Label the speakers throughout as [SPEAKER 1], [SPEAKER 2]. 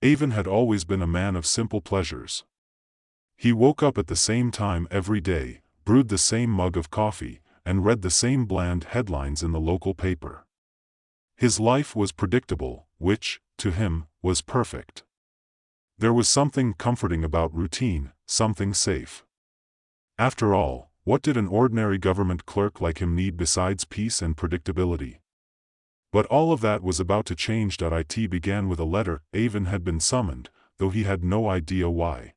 [SPEAKER 1] Avon had always been a man of simple pleasures. He woke up at the same time every day, brewed the same mug of coffee, and read the same bland headlines in the local paper. His life was predictable, which, to him, was perfect. There was something comforting about routine, something safe. After all, what did an ordinary government clerk like him need besides peace and predictability? But all of that was about to change. It began with a letter. Avon had been summoned, though he had no idea why.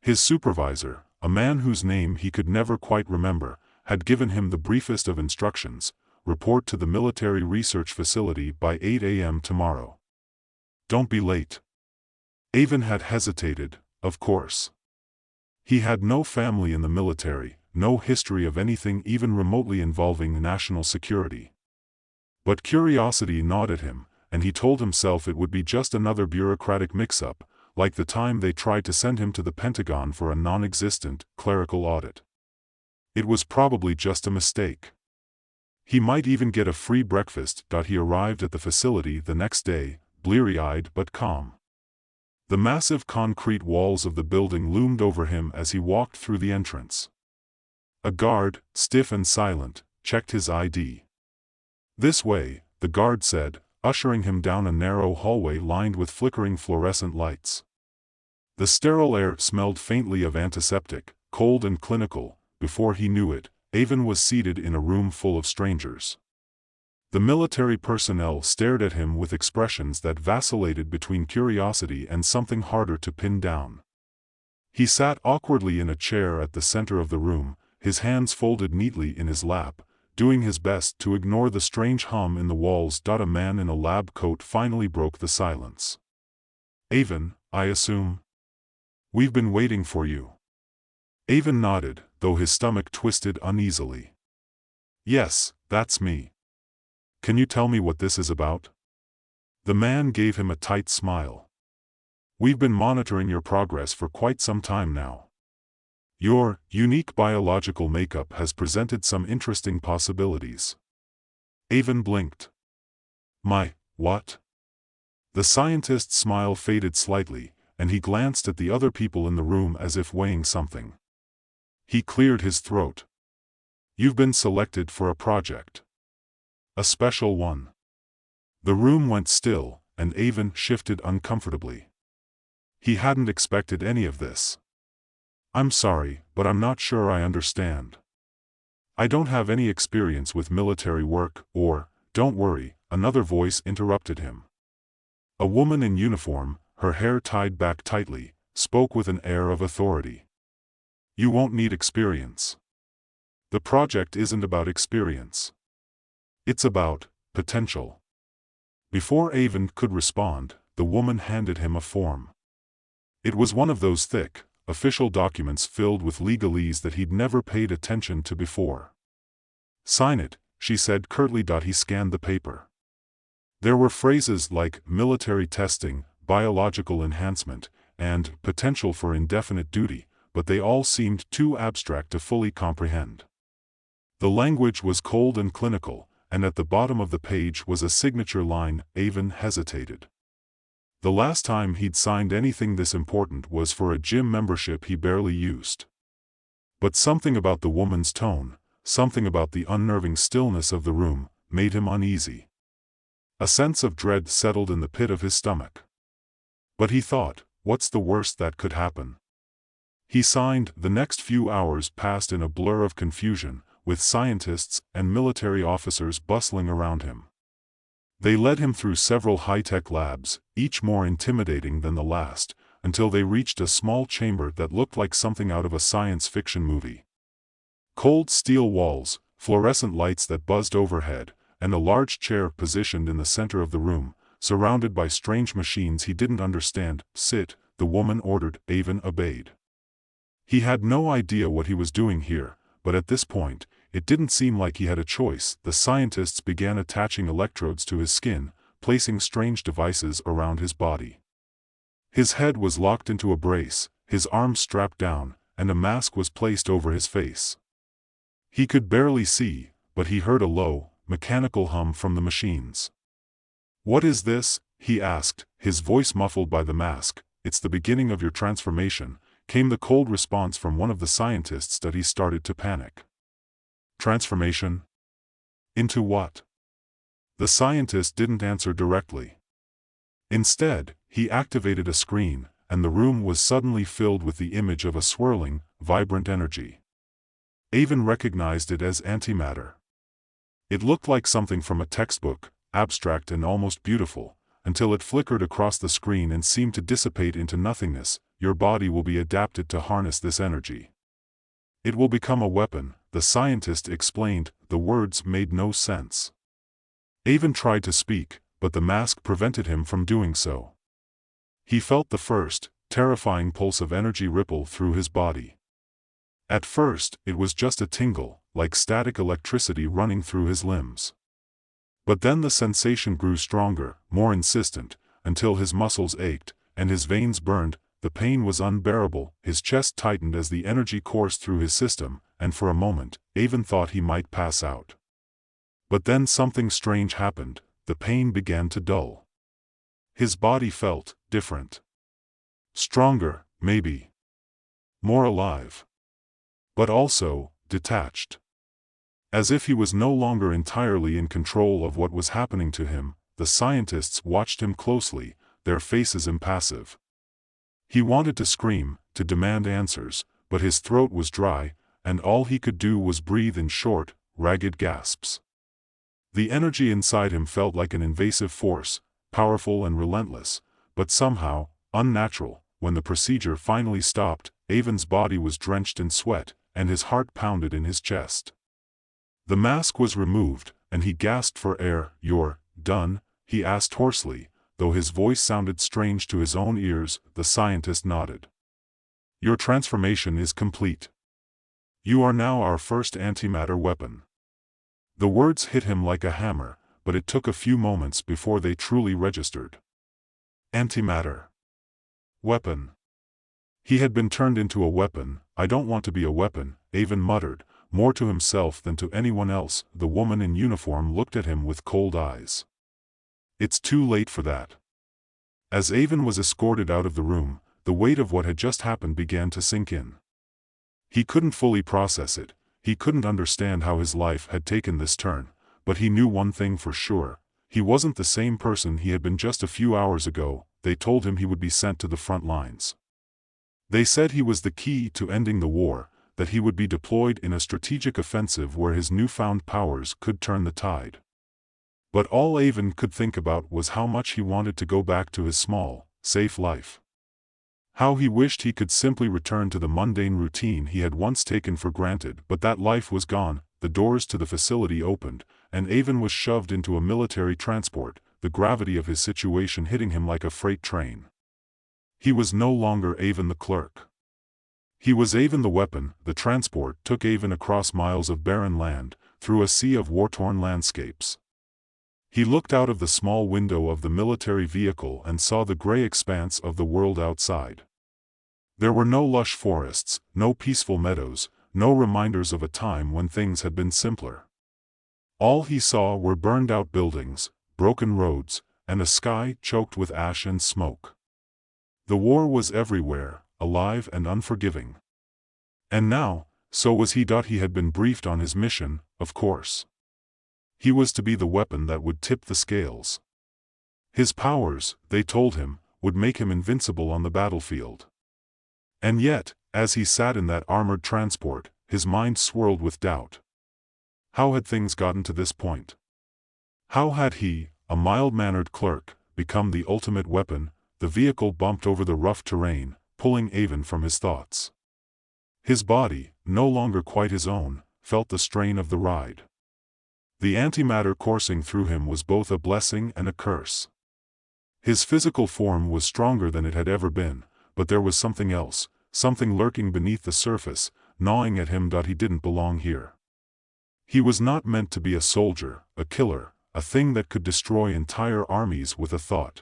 [SPEAKER 1] His supervisor, a man whose name he could never quite remember, had given him the briefest of instructions: report to the military research facility by 8 a.m. tomorrow. Don't be late. Avon had hesitated, of course. He had no family in the military, no history of anything even remotely involving national security. But curiosity gnawed at him, and he told himself it would be just another bureaucratic mix-up, like the time they tried to send him to the Pentagon for a non-existent, clerical audit. It was probably just a mistake. He might even get a free breakfast. He arrived at the facility the next day, bleary-eyed but calm. The massive concrete walls of the building loomed over him as he walked through the entrance. A guard, stiff and silent, checked his ID. "This way," the guard said, ushering him down a narrow hallway lined with flickering fluorescent lights. The sterile air smelled faintly of antiseptic, cold and clinical. Before he knew it, Avon was seated in a room full of strangers. The military personnel stared at him with expressions that vacillated between curiosity and something harder to pin down. He sat awkwardly in a chair at the center of the room, his hands folded neatly in his lap, doing his best to ignore the strange hum in the walls. A man in a lab coat finally broke the silence. "Avon, I assume? We've been waiting for you." Avon nodded, though his stomach twisted uneasily. "Yes, that's me. Can you tell me what this is about?" The man gave him a tight smile. "We've been monitoring your progress for quite some time now. Your unique biological makeup has presented some interesting possibilities." Avon blinked. "My, what?" The scientist's smile faded slightly, and he glanced at the other people in the room as if weighing something. He cleared his throat. "You've been selected for a project. A special one." The room went still, and Avon shifted uncomfortably. He hadn't expected any of this. "I'm sorry, but I'm not sure I understand. I don't have any experience with military work, or..." "Don't worry," another voice interrupted him. A woman in uniform, her hair tied back tightly, spoke with an air of authority. "You won't need experience. The project isn't about experience. It's about potential." Before Avon could respond, the woman handed him a form. It was one of those thick, official documents filled with legalese that he'd never paid attention to before. "Sign it," she said curtly. He scanned the paper. There were phrases like military testing, biological enhancement, and potential for indefinite duty, but they all seemed too abstract to fully comprehend. The language was cold and clinical, and at the bottom of the page was a signature line. Avon hesitated. The last time he'd signed anything this important was for a gym membership he barely used. But something about the woman's tone, something about the unnerving stillness of the room, made him uneasy. A sense of dread settled in the pit of his stomach. But he thought, what's the worst that could happen? He signed. The next few hours passed in a blur of confusion, with scientists and military officers bustling around him. They led him through several high-tech labs, each more intimidating than the last, until they reached a small chamber that looked like something out of a science fiction movie. Cold steel walls, fluorescent lights that buzzed overhead, and a large chair positioned in the center of the room, surrounded by strange machines he didn't understand. "Sit," the woman ordered. Avon obeyed. He had no idea what he was doing here, but at this point, it didn't seem like he had a choice. The scientists began attaching electrodes to his skin, placing strange devices around his body. His head was locked into a brace, his arms strapped down, and a mask was placed over his face. He could barely see, but he heard a low, mechanical hum from the machines. "What is this?" he asked, his voice muffled by the mask. "It's the beginning of your transformation," came the cold response from one of the scientists. That he started to panic. Transformation? Into what? The scientist didn't answer directly. Instead, he activated a screen, and the room was suddenly filled with the image of a swirling, vibrant energy. Avon recognized it as antimatter. It looked like something from a textbook, abstract and almost beautiful, until it flickered across the screen and seemed to dissipate into nothingness. Your body will be adapted to harness this energy. It will become a weapon, the scientist explained. The words made no sense. Avon tried to speak, but the mask prevented him from doing so. He felt the first, terrifying pulse of energy ripple through his body. At first, it was just a tingle, like static electricity running through his limbs. But then the sensation grew stronger, more insistent, until his muscles ached, and his veins burned. The pain was unbearable. His chest tightened as the energy coursed through his system, and for a moment, Avon thought he might pass out. But then something strange happened. The pain began to dull. His body felt different. Stronger, maybe. More alive. But also, detached. As if he was no longer entirely in control of what was happening to him. The scientists watched him closely, their faces impassive. He wanted to scream, to demand answers, but his throat was dry, and all he could do was breathe in short, ragged gasps. The energy inside him felt like an invasive force, powerful and relentless, but somehow, unnatural. When the procedure finally stopped, Avon's body was drenched in sweat, and his heart pounded in his chest. The mask was removed, and he gasped for air. "You're done?" he asked hoarsely, though his voice sounded strange to his own ears. The scientist nodded. "Your transformation is complete. You are now our first antimatter weapon." The words hit him like a hammer, but it took a few moments before they truly registered. Antimatter. Weapon. He had been turned into a weapon. "I don't want to be a weapon," Avon muttered, more to himself than to anyone else. The woman in uniform looked at him with cold eyes. "It's too late for that." As Avon was escorted out of the room, the weight of what had just happened began to sink in. He couldn't fully process it. He couldn't understand how his life had taken this turn, but he knew one thing for sure. He wasn't the same person he had been just a few hours ago. They told him he would be sent to the front lines. They said he was the key to ending the war, that he would be deployed in a strategic offensive where his newfound powers could turn the tide. But all Avon could think about was how much he wanted to go back to his small, safe life. How he wished he could simply return to the mundane routine he had once taken for granted. But that life was gone. The doors to the facility opened, and Avon was shoved into a military transport, the gravity of his situation hitting him like a freight train. He was no longer Avon the clerk. He was Avon the weapon. The transport took Avon across miles of barren land, through a sea of war-torn landscapes. He looked out of the small window of the military vehicle and saw the gray expanse of the world outside. There were no lush forests, no peaceful meadows, no reminders of a time when things had been simpler. All he saw were burned-out buildings, broken roads, and a sky choked with ash and smoke. The war was everywhere, alive and unforgiving. And now, so was he. He had been briefed on his mission, of course. He was to be the weapon that would tip the scales. His powers, they told him, would make him invincible on the battlefield. And yet, as he sat in that armored transport, his mind swirled with doubt. How had things gotten to this point? How had he, a mild-mannered clerk, become the ultimate weapon? The vehicle bumped over the rough terrain, pulling Avon from his thoughts. His body, no longer quite his own, felt the strain of the ride. The antimatter coursing through him was both a blessing and a curse. His physical form was stronger than it had ever been, but there was something else, something lurking beneath the surface, gnawing at him. He didn't belong here. He was not meant to be a soldier, a killer, a thing that could destroy entire armies with a thought.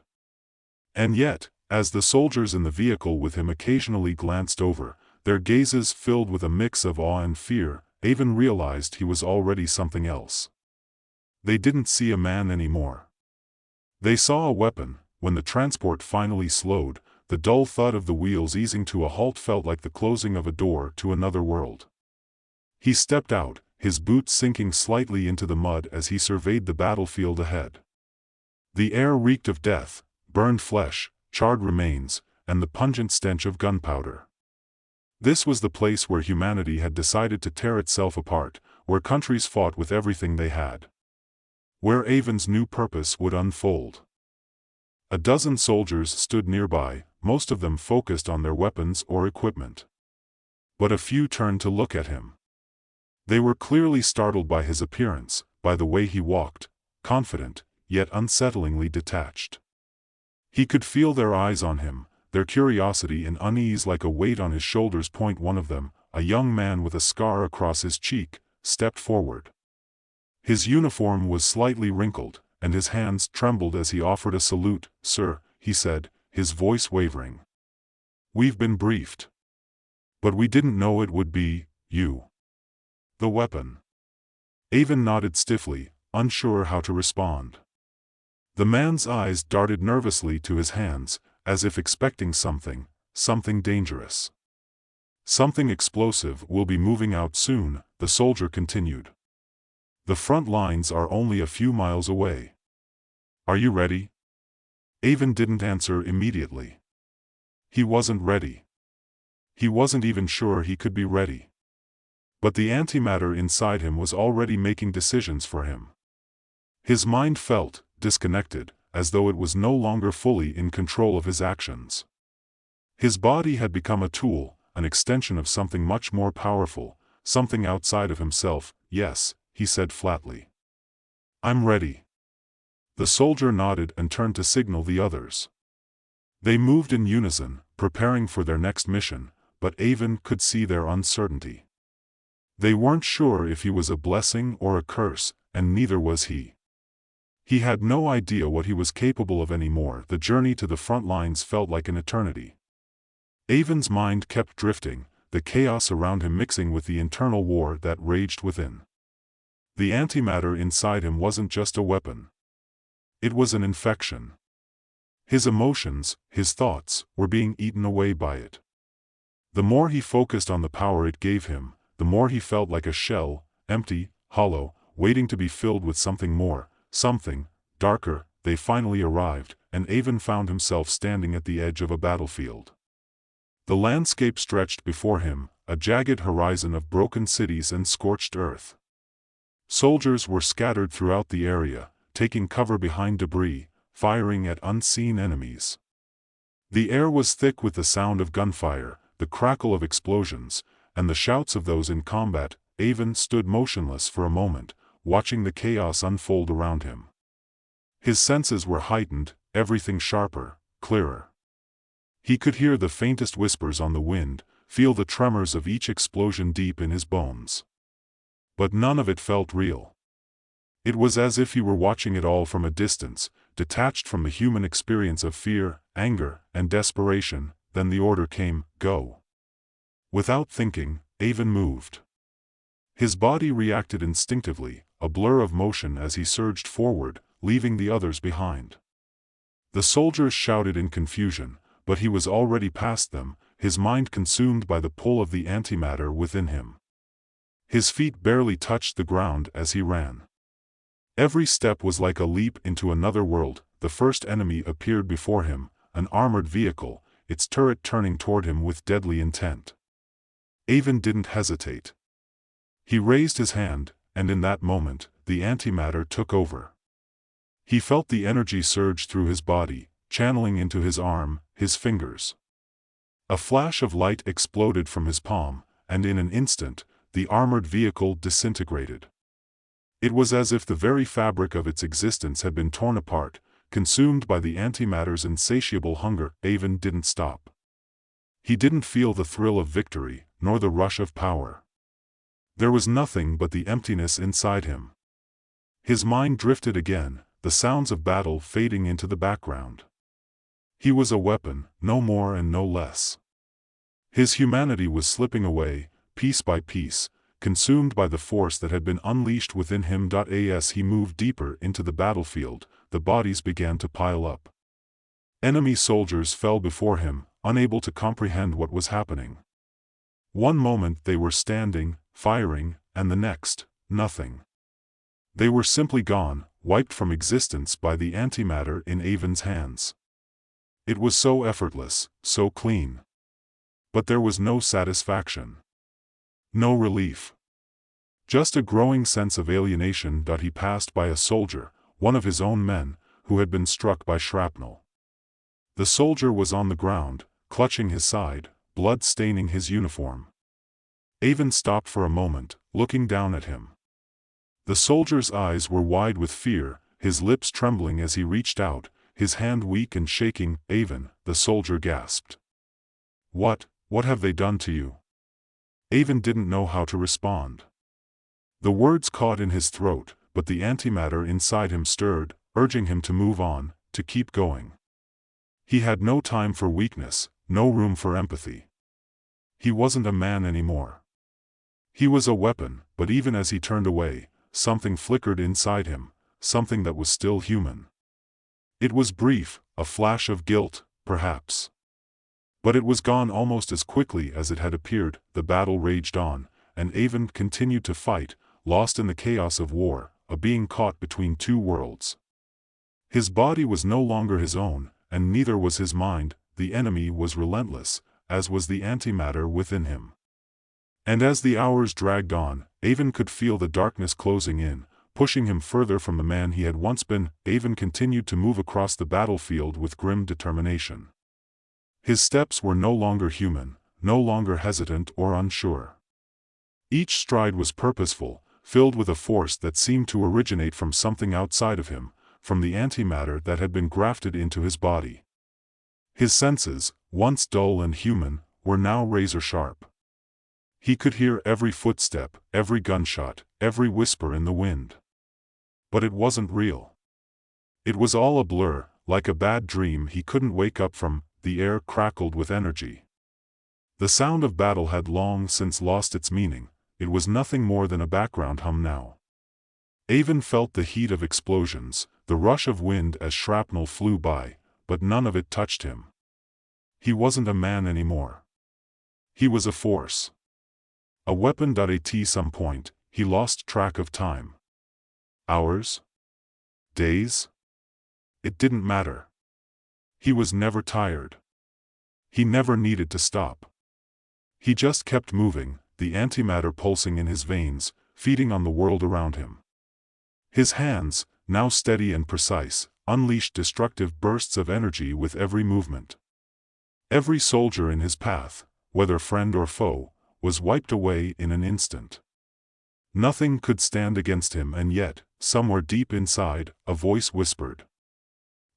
[SPEAKER 1] And yet, as the soldiers in the vehicle with him occasionally glanced over, their gazes filled with a mix of awe and fear, Avon realized he was already something else. They didn't see a man anymore. They saw a weapon, when the transport finally slowed, the dull thud of the wheels easing to a halt felt like the closing of a door to another world. He stepped out, his boots sinking slightly into the mud as he surveyed the battlefield ahead. The air reeked of death, burned flesh, charred remains, and the pungent stench of gunpowder. This was the place where humanity had decided to tear itself apart, where countries fought with everything they had. Where Avon's new purpose would unfold. A dozen soldiers stood nearby, most of them focused on their weapons or equipment. But a few turned to look at him. They were clearly startled by his appearance, by the way he walked, confident, yet unsettlingly detached. He could feel their eyes on him, their curiosity and unease like a weight on his shoulders. One of them, a young man with a scar across his cheek, stepped forward. His uniform was slightly wrinkled, and his hands trembled as he offered a salute. "Sir," he said, his voice wavering. "We've been briefed. But we didn't know it would be you." "The weapon." Avon nodded stiffly, unsure how to respond. The man's eyes darted nervously to his hands, as if expecting something dangerous. "Something explosive will be moving out soon," the soldier continued. "The front lines are only a few miles away. Are you ready?" Avon didn't answer immediately. He wasn't ready. He wasn't even sure he could be ready. But the antimatter inside him was already making decisions for him. His mind felt disconnected, as though it was no longer fully in control of his actions. His body had become a tool, an extension of something much more powerful, something outside of himself. "Yes," he said flatly. "I'm ready." The soldier nodded and turned to signal the others. They moved in unison, preparing for their next mission, but Avon could see their uncertainty. They weren't sure if he was a blessing or a curse, and neither was he. He had no idea what he was capable of anymore. The journey to the front lines felt like an eternity. Avon's mind kept drifting, the chaos around him mixing with the internal war that raged within. The antimatter inside him wasn't just a weapon. It was an infection. His emotions, his thoughts, were being eaten away by it. The more he focused on the power it gave him, the more he felt like a shell, empty, hollow, waiting to be filled with something more, something darker. They finally arrived, and Avon found himself standing at the edge of a battlefield. The landscape stretched before him, a jagged horizon of broken cities and scorched earth. Soldiers were scattered throughout the area, taking cover behind debris, firing at unseen enemies. The air was thick with the sound of gunfire, the crackle of explosions, and the shouts of those in combat. Avon stood motionless for a moment, watching the chaos unfold around him. His senses were heightened, everything sharper, clearer. He could hear the faintest whispers on the wind, feel the tremors of each explosion deep in his bones. But none of it felt real. It was as if he were watching it all from a distance, detached from the human experience of fear, anger, and desperation. Then the order came, "Go." Without thinking, Avon moved. His body reacted instinctively, a blur of motion as he surged forward, leaving the others behind. The soldiers shouted in confusion, but he was already past them, his mind consumed by the pull of the antimatter within him. His feet barely touched the ground as he ran. Every step was like a leap into another world. The first enemy appeared before him, an armored vehicle, its turret turning toward him with deadly intent. Avon didn't hesitate. He raised his hand, and in that moment, the antimatter took over. He felt the energy surge through his body, channeling into his arm, his fingers. A flash of light exploded from his palm, and in an instant, the armored vehicle disintegrated. It was as if the very fabric of its existence had been torn apart, consumed by the antimatter's insatiable hunger. Avon didn't stop. He didn't feel the thrill of victory, nor the rush of power. There was nothing but the emptiness inside him. His mind drifted again, the sounds of battle fading into the background. He was a weapon, no more and no less. His humanity was slipping away, piece by piece, consumed by the force that had been unleashed within him. As he moved deeper into the battlefield, the bodies began to pile up. Enemy soldiers fell before him, unable to comprehend what was happening. One moment they were standing, firing, and the next, nothing. They were simply gone, wiped from existence by the antimatter in Avon's hands. It was so effortless, so clean. But there was no satisfaction. No relief. Just a growing sense of alienation. He passed by a soldier, one of his own men, who had been struck by shrapnel. The soldier was on the ground, clutching his side, blood staining his uniform. Avon stopped for a moment, looking down at him. The soldier's eyes were wide with fear, his lips trembling as he reached out, his hand weak and shaking. "Avon," the soldier gasped. What have they done to you?" Avon didn't know how to respond. The words caught in his throat, but the antimatter inside him stirred, urging him to move on, to keep going. He had no time for weakness, no room for empathy. He wasn't a man anymore. He was a weapon, but even as he turned away, something flickered inside him, something that was still human. It was brief, a flash of guilt, perhaps. But it was gone almost as quickly as it had appeared. The battle raged on, and Avon continued to fight, lost in the chaos of war, a being caught between two worlds. His body was no longer his own, and neither was his mind. The enemy was relentless, as was the antimatter within him. And as the hours dragged on, Avon could feel the darkness closing in, pushing him further from the man he had once been. Avon continued to move across the battlefield with grim determination. His steps were no longer human, no longer hesitant or unsure. Each stride was purposeful, filled with a force that seemed to originate from something outside of him, from the antimatter that had been grafted into his body. His senses, once dull and human, were now razor-sharp. He could hear every footstep, every gunshot, every whisper in the wind. But it wasn't real. It was all a blur, like a bad dream he couldn't wake up from. The air crackled with energy. The sound of battle had long since lost its meaning. It was nothing more than a background hum now. Avon felt the heat of explosions, the rush of wind as shrapnel flew by, but none of it touched him. He wasn't a man anymore. He was a force. A weapon. At some point, he lost track of time. Hours? Days? It didn't matter. He was never tired. He never needed to stop. He just kept moving, the antimatter pulsing in his veins, feeding on the world around him. His hands, now steady and precise, unleashed destructive bursts of energy with every movement. Every soldier in his path, whether friend or foe, was wiped away in an instant. Nothing could stand against him, and yet, somewhere deep inside, a voice whispered.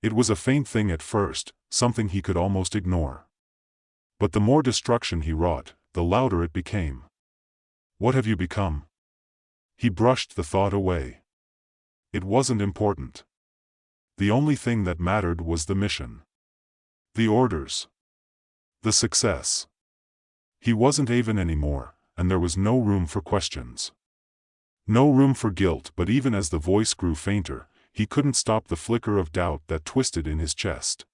[SPEAKER 1] It was a faint thing at first, something he could almost ignore. But the more destruction he wrought, the louder it became. "What have you become?" He brushed the thought away. It wasn't important. The only thing that mattered was the mission. The orders. The success. He wasn't Avon anymore, and there was no room for questions. No room for guilt. But even as the voice grew fainter, he couldn't stop the flicker of doubt that twisted in his chest.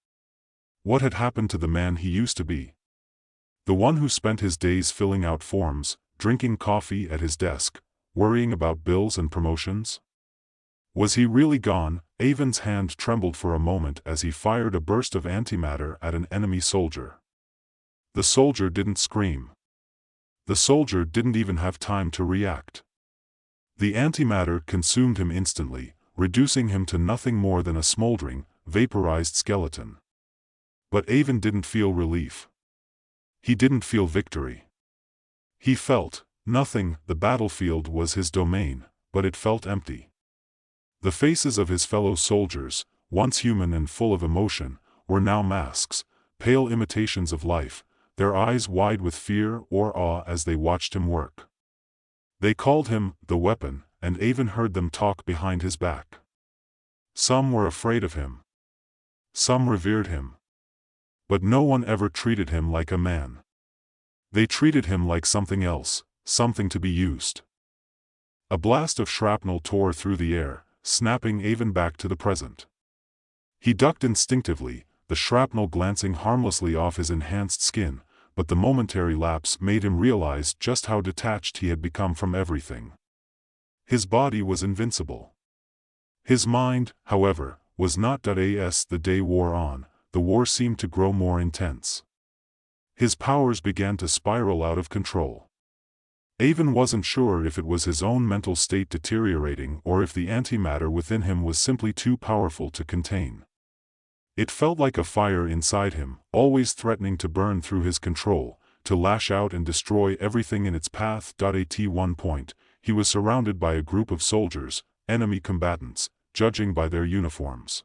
[SPEAKER 1] What had happened to the man he used to be? The one who spent his days filling out forms, drinking coffee at his desk, worrying about bills and promotions? Was he really gone? Avon's hand trembled for a moment as he fired a burst of antimatter at an enemy soldier. The soldier didn't scream. The soldier didn't even have time to react. The antimatter consumed him instantly, reducing him to nothing more than a smoldering, vaporized skeleton. But Avon didn't feel relief. He didn't feel victory. He felt nothing. The battlefield was his domain, but it felt empty. The faces of his fellow soldiers, once human and full of emotion, were now masks, pale imitations of life, their eyes wide with fear or awe as they watched him work. They called him the weapon, and Avon heard them talk behind his back. Some were afraid of him. Some revered him. But no one ever treated him like a man. They treated him like something else, something to be used. A blast of shrapnel tore through the air, snapping Avon back to the present. He ducked instinctively, the shrapnel glancing harmlessly off his enhanced skin, but the momentary lapse made him realize just how detached he had become from everything. His body was invincible. His mind, however, was not. As the day wore on, the war seemed to grow more intense. His powers began to spiral out of control. Avon wasn't sure if it was his own mental state deteriorating or if the antimatter within him was simply too powerful to contain. It felt like a fire inside him, always threatening to burn through his control, to lash out and destroy everything in its path. At one point, he was surrounded by a group of soldiers, enemy combatants, judging by their uniforms.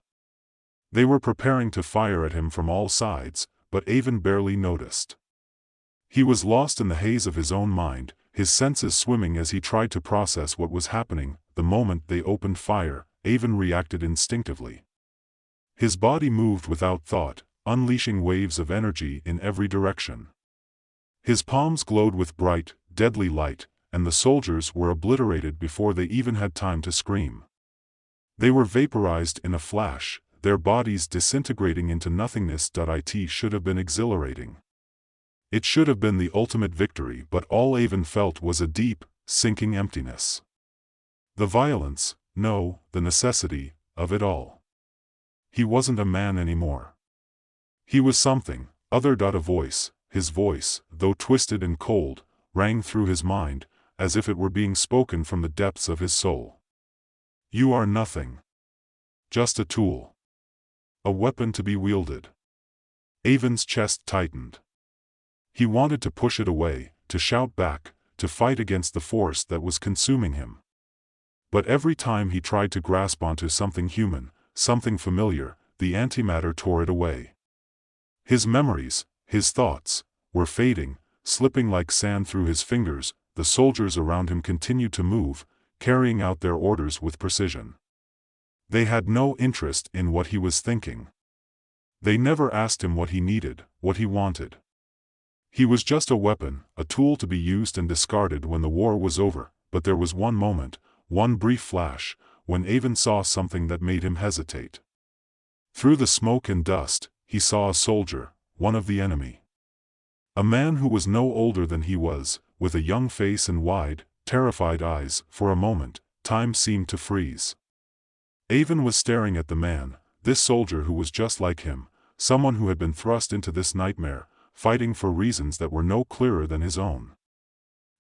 [SPEAKER 1] They were preparing to fire at him from all sides, but Avon barely noticed. He was lost in the haze of his own mind, his senses swimming as he tried to process what was happening. The moment they opened fire, Avon reacted instinctively. His body moved without thought, unleashing waves of energy in every direction. His palms glowed with bright, deadly light, and the soldiers were obliterated before they even had time to scream. They were vaporized in a flash, their bodies disintegrating into nothingness. It should have been exhilarating. It should have been the ultimate victory, but all Avon felt was a deep, sinking emptiness. The violence, no, the necessity, of it all. He wasn't a man anymore. He was something other. A voice, his voice, though twisted and cold, rang through his mind, as if it were being spoken from the depths of his soul. You are nothing. Just a tool. A weapon to be wielded. Avon's chest tightened. He wanted to push it away, to shout back, to fight against the force that was consuming him. But every time he tried to grasp onto something human, something familiar, the antimatter tore it away. His memories, his thoughts, were fading, slipping like sand through his fingers. The soldiers around him continued to move, carrying out their orders with precision. They had no interest in what he was thinking. They never asked him what he needed, what he wanted. He was just a weapon, a tool to be used and discarded when the war was over. But there was one moment, one brief flash, when Avon saw something that made him hesitate. Through the smoke and dust, he saw a soldier, one of the enemy. A man who was no older than he was, with a young face and wide, terrified eyes. For a moment, time seemed to freeze. Avon was staring at the man, this soldier who was just like him, someone who had been thrust into this nightmare, fighting for reasons that were no clearer than his own.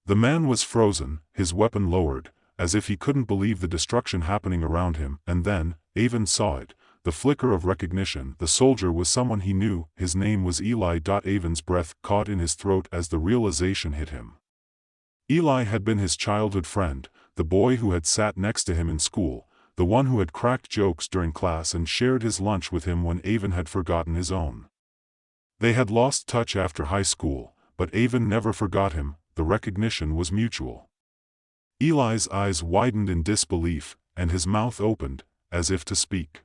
[SPEAKER 1] The man was frozen, his weapon lowered, as if he couldn't believe the destruction happening around him, and then, Avon saw it, the flicker of recognition. The soldier was someone he knew, his name was Eli. Avon's breath caught in his throat as the realization hit him. Eli had been his childhood friend, the boy who had sat next to him in school, the one who had cracked jokes during class and shared his lunch with him when Avon had forgotten his own. They had lost touch after high school, but Avon never forgot him. The recognition was mutual. Eli's eyes widened in disbelief, and his mouth opened, as if to speak.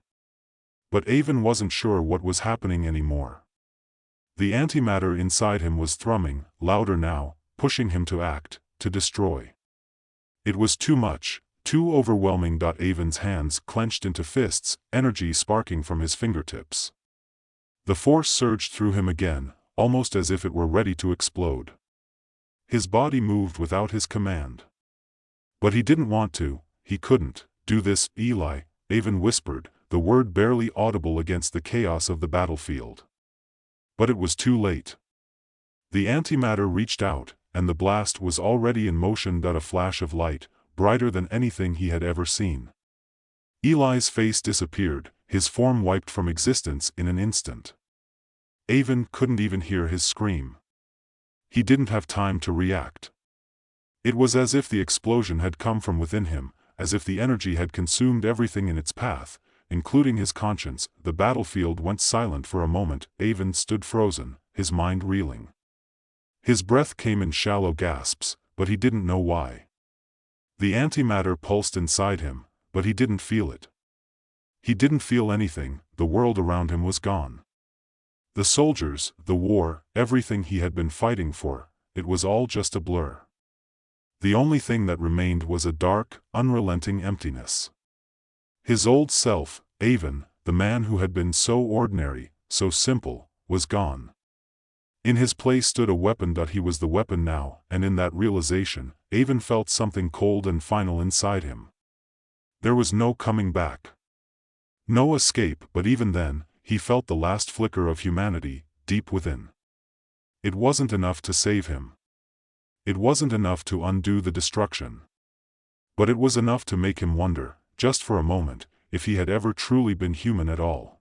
[SPEAKER 1] But Avon wasn't sure what was happening anymore. The antimatter inside him was thrumming, louder now, pushing him to act, to destroy. It was too much, too overwhelming. Avon's hands clenched into fists, energy sparking from his fingertips. The force surged through him again, almost as if it were ready to explode. His body moved without his command. But he didn't want to, he couldn't, do this. Eli, Avon whispered, the word barely audible against the chaos of the battlefield. But it was too late. The antimatter reached out, and the blast was already in motion. A flash of light, brighter than anything he had ever seen. Eli's face disappeared, his form wiped from existence in an instant. Avon couldn't even hear his scream. He didn't have time to react. It was as if the explosion had come from within him, as if the energy had consumed everything in its path, including his conscience. The battlefield went silent for a moment. Avon stood frozen, his mind reeling. His breath came in shallow gasps, but he didn't know why. The antimatter pulsed inside him, but he didn't feel it. He didn't feel anything. The world around him was gone. The soldiers, the war, everything he had been fighting for, it was all just a blur. The only thing that remained was a dark, unrelenting emptiness. His old self, Avon, the man who had been so ordinary, so simple, was gone. In his place stood a weapon. He was the weapon now, and in that realization, Avon felt something cold and final inside him. There was no coming back. No escape, but even then, he felt the last flicker of humanity, deep within. It wasn't enough to save him. It wasn't enough to undo the destruction. But it was enough to make him wonder, just for a moment, if he had ever truly been human at all.